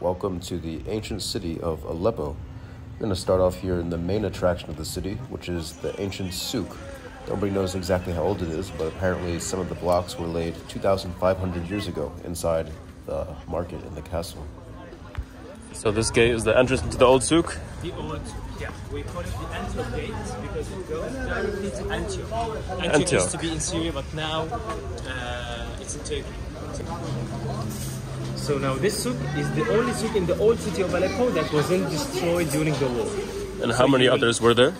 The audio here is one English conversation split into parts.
Welcome to the ancient city of Aleppo. We're going to start off here in the main attraction of the city, which is the ancient souk. Nobody knows exactly how old it is, but apparently some of the blocks were laid 2,500 years ago inside the market in the castle. So this gate is the entrance to the old souk? The old, yeah. We call it the Antioch gate because it goes directly to Antioch. Antioch used to be in Syria, but now it's in Turkey. So now this souk is the only souk in the old city of Aleppo that wasn't destroyed during the war. And how many others were there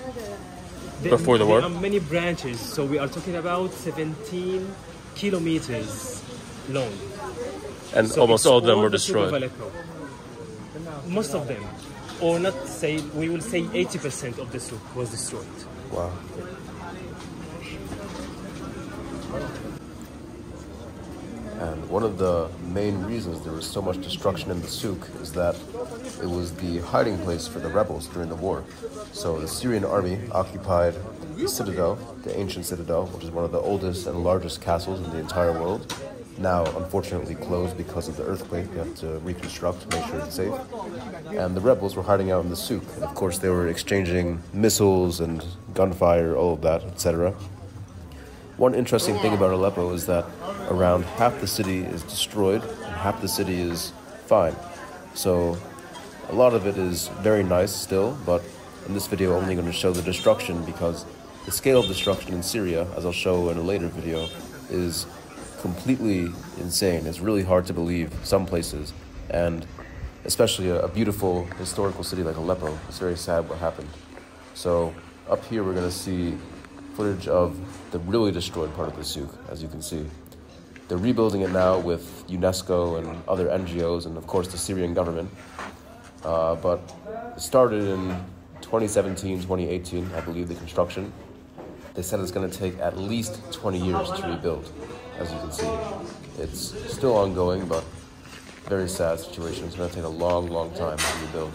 before the war? There are many branches, so we are talking about 17 kilometers long. And so almost all of them were destroyed. Most of them, or not say, we will say 80% of the souk was destroyed. Wow. And one of the main reasons there was so much destruction in the souk is that it was the hiding place for the rebels during the war. So the Syrian army occupied the citadel, the ancient citadel, which is one of the oldest and largest castles in the entire world. Now, unfortunately, closed because of the earthquake. They have to reconstruct to make sure it's safe. And the rebels were hiding out in the souk. And of course, they were exchanging missiles and gunfire, all of that, etc. One interesting thing about Aleppo is that around half the city is destroyed and half the city is fine. So a lot of it is very nice still, but in this video I'm only going to show the destruction because the scale of destruction in Syria, as I'll show in a later video, is completely insane. It's really hard to believe some places, and especially a beautiful historical city like Aleppo. It's very sad what happened. So up here we're going to see footage of the really destroyed part of the souk, as you can see. They're rebuilding it now with UNESCO and other NGOs and of course the Syrian government. But it started in 2017, 2018, I believe, the construction. They said it's going to take at least 20 years to rebuild. As you can see, it's still ongoing, but very sad situation. It's going to take a long, long time to rebuild.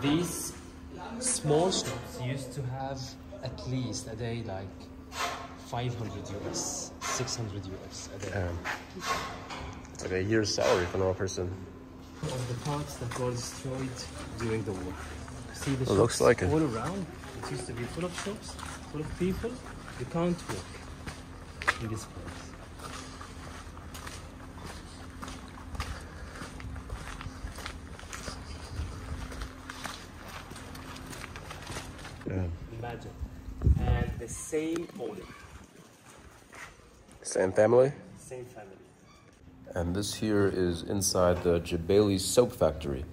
These small shops used to have at least a day like 500 US, 600 US a day. It's like a year's salary for a normal person. Of the parts that were destroyed during the war. See the shops looks like it. all around. It used to be full of shops, full of people. You can't walk in this place. Yeah. Imagine. And the same owner. Same family? Same family. And this here is inside the Jebeili soap factory.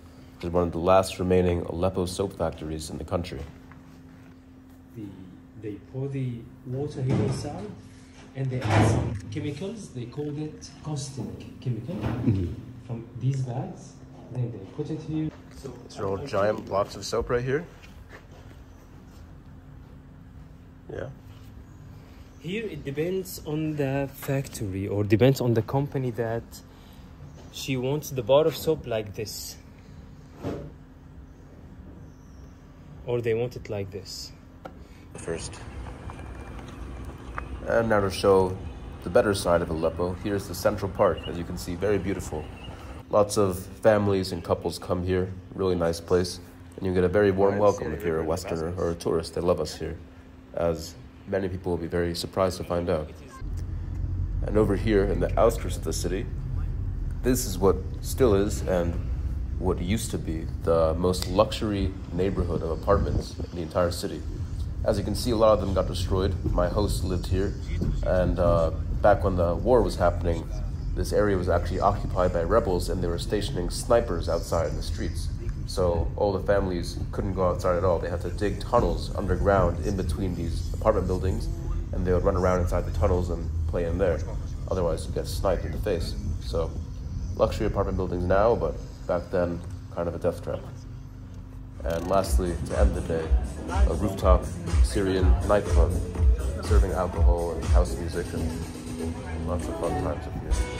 It's one of the last remaining Aleppo soap factories in the country. They pour the water here inside and they add some chemicals. They called it caustic chemical from these bags. Then they put it here. So these are all giant blocks of soap right here. Yeah. Here it depends on the factory or depends on the company that she wants the bar of soap like this. Or they want it like this. First. And now to show the better side of Aleppo, here's the central park, as you can see, very beautiful. Lots of families and couples come here, really nice place, and you get a very warm welcome if you're a Westerner or a tourist. They love us here, as many people will be very surprised to find out. And over here in the outskirts of the city, this is what still is and what used to be the most luxury neighborhood of apartments in the entire city. As you can see, a lot of them got destroyed. My host lived here, and back when the war was happening, this area was actually occupied by rebels, and they were stationing snipers outside in the streets. So all the families couldn't go outside at all. They had to dig tunnels underground in between these apartment buildings, and they would run around inside the tunnels and play in there. Otherwise, you'd get sniped in the face. So luxury apartment buildings now, but back then, kind of a death trap. And lastly, to end the day, a rooftop Syrian nightclub, serving alcohol and house music and lots of fun times up here.